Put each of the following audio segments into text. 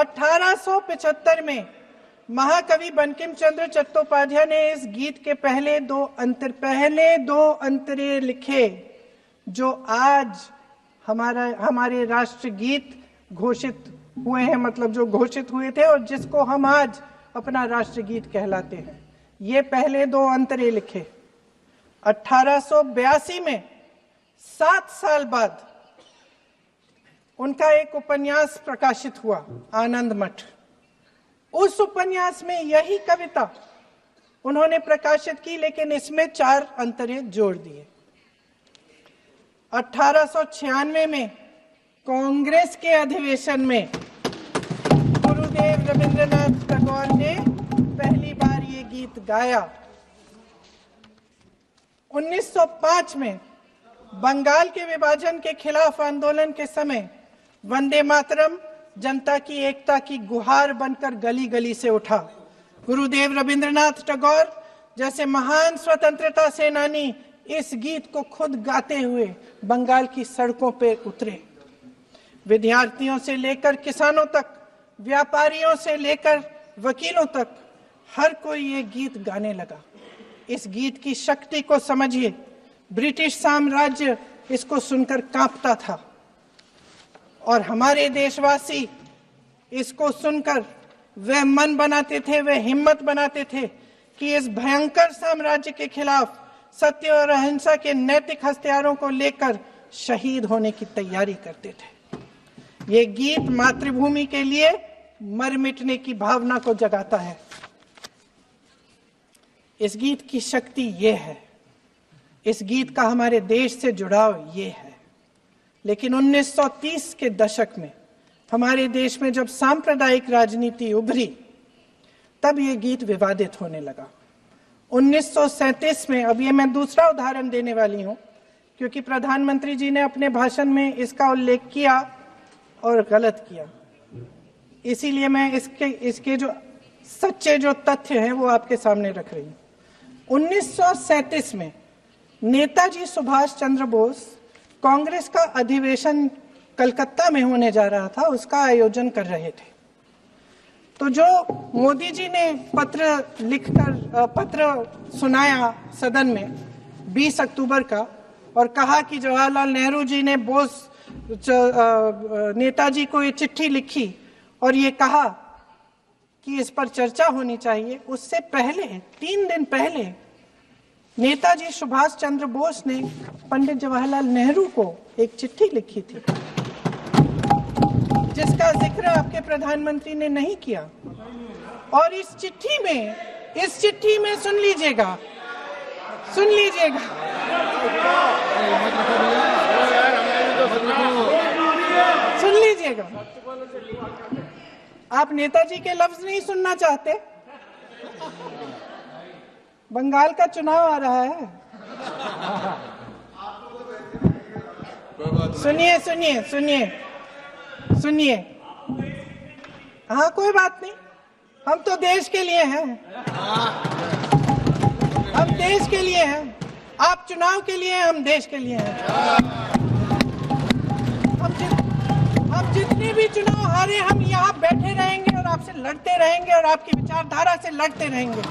1875 में महाकवि बंकिम चंद्र चट्टोपाध्याय ने इस गीत के पहले दो अंतरे लिखे, जो आज हमारे राष्ट्र गीत घोषित हुए हैं, मतलब जो घोषित हुए थे और जिसको हम आज अपना राष्ट्रगीत कहलाते हैं। ये पहले दो अंतरे लिखे। 1882 में 7 साल बाद उनका एक उपन्यास प्रकाशित हुआ, आनंद मठ। उस उपन्यास में यही कविता उन्होंने प्रकाशित की, लेकिन इसमें 4 अंतरे जोड़ दिए। 1896 में कांग्रेस के अधिवेशन में गुरुदेव रविंद्रनाथ टैगोर ने पहली बार ये गीत गाया। 1905 में बंगाल के विभाजन के खिलाफ आंदोलन के समय वंदे मातरम जनता की एकता की गुहार बनकर गली गली से उठा। गुरुदेव रविंद्रनाथ टैगोर जैसे महान स्वतंत्रता सेनानी इस गीत को खुद गाते हुए बंगाल की सड़कों पर उतरे। विद्यार्थियों से लेकर किसानों तक, व्यापारियों से लेकर वकीलों तक, हर कोई ये गीत गाने लगा। इस गीत की शक्ति को समझिए। ब्रिटिश साम्राज्य इसको सुनकर कांपता था और हमारे देशवासी इसको सुनकर वह मन बनाते थे, वह हिम्मत बनाते थे कि इस भयंकर साम्राज्य के खिलाफ सत्य और अहिंसा के नैतिक हथियारों को लेकर शहीद होने की तैयारी करते थे। ये गीत मातृभूमि के लिए मर मिटने की भावना को जगाता है। इस गीत की शक्ति ये है, इस गीत का हमारे देश से जुड़ाव ये है। लेकिन 1930 के दशक में हमारे देश में जब सांप्रदायिक राजनीति उभरी, तब ये गीत विवादित होने लगा। 1937 में, अब ये मैं दूसरा उदाहरण देने वाली हूं, क्योंकि प्रधानमंत्री जी ने अपने भाषण में इसका उल्लेख किया और गलत किया, इसीलिए मैं इसके जो सच्चे जो तथ्य हैं वो आपके सामने रख रही हूँ। 1937 में नेताजी सुभाष चंद्र बोस कांग्रेस का अधिवेशन कलकत्ता में होने जा रहा था, उसका आयोजन कर रहे थे। तो जो मोदी जी ने पत्र सुनाया सदन में 20 अक्टूबर का, और कहा कि जवाहरलाल नेहरू जी ने नेताजी को ये चिट्ठी लिखी और ये कहा कि इस पर चर्चा होनी चाहिए। उससे पहले 3 दिन पहले नेताजी सुभाष चंद्र बोस ने पंडित जवाहरलाल नेहरू को एक चिट्ठी लिखी थी, जिसका जिक्र आपके प्रधानमंत्री ने नहीं किया। और इस चिट्ठी में सुन लीजिएगा, आप नेताजी के लफ्ज नहीं सुनना चाहते? बंगाल का चुनाव आ रहा है। सुनिए। हाँ, कोई बात नहीं, हम तो देश के लिए हैं। हम देश के लिए हैं। आप चुनाव के लिए हैं, हम देश के लिए हैं। हम जितने भी चुनाव हारे, हम यहाँ बैठे रहेंगे और आपसे लड़ते रहेंगे और आपकी विचारधारा से लड़ते रहेंगे।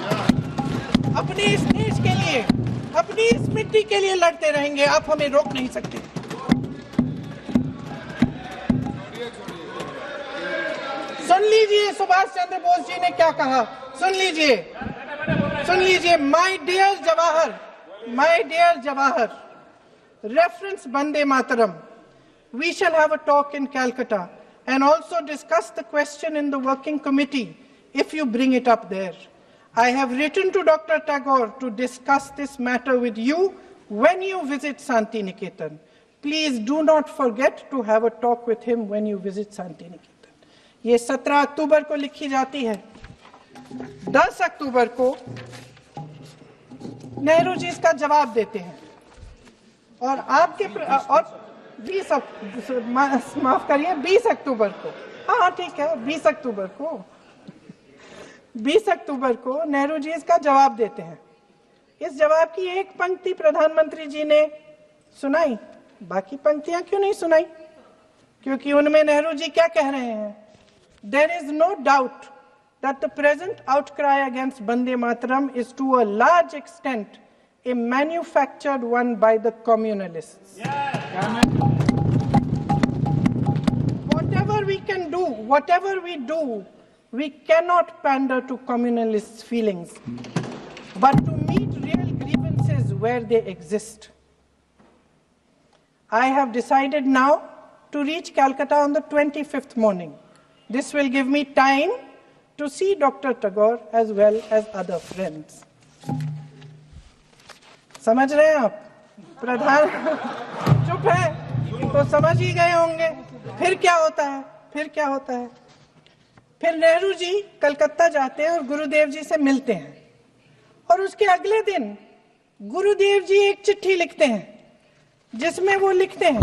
अपने इस देश के लिए, अपनी इस मिट्टी के लिए लड़ते रहेंगे। आप हमें रोक नहीं सकते। सुन लीजिए सुभाष चंद्र बोस जी ने क्या कहा। सुन लीजिए। My dear Jawahar, reference Vande Mataram, we shall have a talk in Calcutta and also discuss the question in the working committee if you bring it up there. I have written to Dr. Tagore to discuss this matter with you when you visit Santi Niketan. Please do not forget to have a talk with him when you visit Santi Niketan. ये 17 अक्टूबर को लिखी जाती है। 10 अक्टूबर को नेहरू जी इसका जवाब देते हैं और आपके और 20 अक्टूबर को, हाँ ठीक है, 20 अक्टूबर को नेहरू जी इसका जवाब देते हैं। इस जवाब की एक पंक्ति प्रधानमंत्री जी ने सुनाई, बाकी पंक्तियां क्यों नहीं सुनाई? क्योंकि उनमें नेहरू जी क्या कह रहे हैं? there is no doubt that the present outcry against Vande Mataram is to a large extent a manufactured one by the communalists. Whatever we can do, whatever we do, we cannot pander to communalists' feelings, but to meet real grievances where they exist. I have decided now to reach Calcutta on the 25th morning. This will give me time to see Dr. Tagore as well as other friends. समझ रहे हैं आप? प्रधान चुप है तो समझ ही गए होंगे। फिर क्या होता है? फिर नेहरू जी कलकत्ता जाते हैं और गुरुदेव जी से मिलते हैं, और उसके अगले दिन गुरुदेव जी एक चिट्ठी लिखते हैं जिसमें वो लिखते हैं,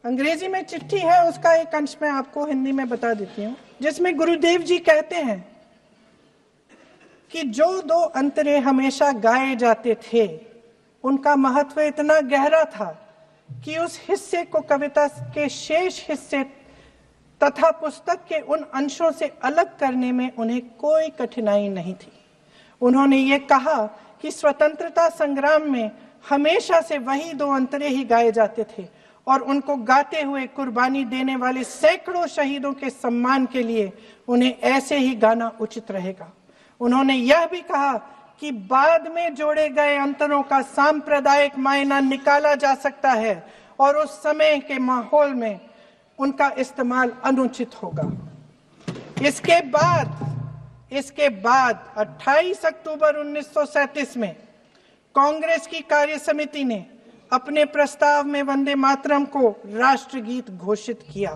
अंग्रेजी में चिट्ठी है, उसका एक अंश मैं आपको हिंदी में बता देती हूँ, जिसमें गुरुदेव जी कहते हैं कि जो दो अंतरे हमेशा गाए जाते थे उनका महत्व इतना गहरा था कि उस हिस्से को कविता के शेष हिस्से तथा पुस्तक के उन अंशों से अलग करने में उन्हें कोई कठिनाई नहीं थी। उन्होंने ये कहा कि स्वतंत्रता संग्राम में हमेशा से वही दो अंतरे ही गाए जाते थे और उनको गाते हुए कुर्बानी देने वाले सैकड़ों शहीदों के सम्मान के लिए उन्हें ऐसे ही गाना उचित रहेगा। उन्होंने यह भी कहा कि बाद में जोड़े गए अंतरों का सांप्रदायिक मायना निकाला जा सकता है और उस समय के माहौल में उनका इस्तेमाल अनुचित होगा। इसके बाद 28 अक्टूबर 1937 में कांग्रेस की कार्य समिति ने अपने प्रस्ताव में वंदे मातरम को राष्ट्रगीत घोषित किया।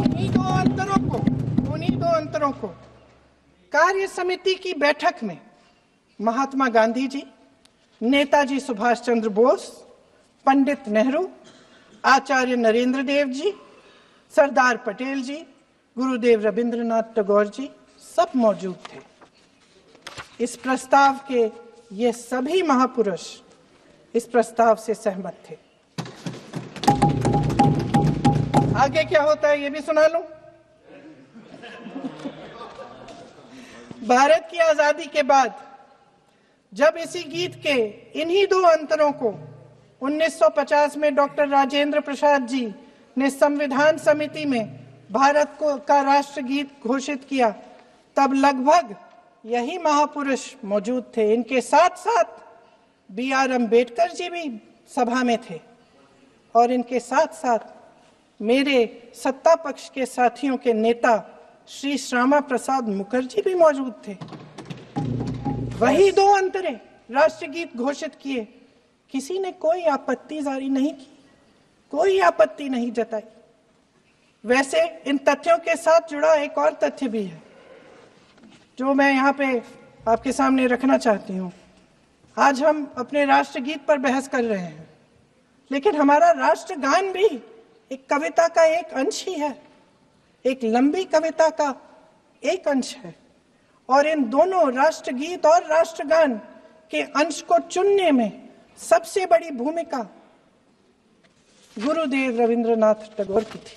उन्हीं दो अंतरों को कार्य समिति की बैठक में महात्मा गांधी जी, नेताजी सुभाष चंद्र बोस, पंडित नेहरू, आचार्य नरेंद्र देव जी, सरदार पटेल जी, गुरुदेव रविंद्रनाथ टैगोर जी सब मौजूद थे। इस प्रस्ताव के ये सभी महापुरुष इस प्रस्ताव से सहमत थे। आगे क्या होता है ये भी सुना लूं। भारत की आजादी के बाद जब इसी गीत के इन्हीं दो अंतरों को 1950 में डॉक्टर राजेंद्र प्रसाद जी ने संविधान समिति में भारत का राष्ट्रगीत घोषित किया, तब लगभग यही महापुरुष मौजूद थे। इनके साथ साथ B.R. अम्बेडकर जी भी सभा में थे और इनके साथ साथ मेरे सत्ता पक्ष के साथियों के नेता श्री श्यामा प्रसाद मुखर्जी भी मौजूद थे। वही दो अंतरे राष्ट्रगीत घोषित किए, किसी ने कोई आपत्ति जारी नहीं की, कोई आपत्ति नहीं जताई। वैसे इन तथ्यों के साथ जुड़ा एक और तथ्य भी है जो मैं यहाँ पे आपके सामने रखना चाहती हूँ। आज हम अपने राष्ट्रगीत पर बहस कर रहे हैं, लेकिन हमारा राष्ट्रगान भी एक कविता का एक अंश ही है, एक लंबी कविता का एक अंश है। और इन दोनों राष्ट्रगीत और राष्ट्रगान के अंश को चुनने में सबसे बड़ी भूमिका गुरुदेव रविंद्रनाथ टैगोर की थी।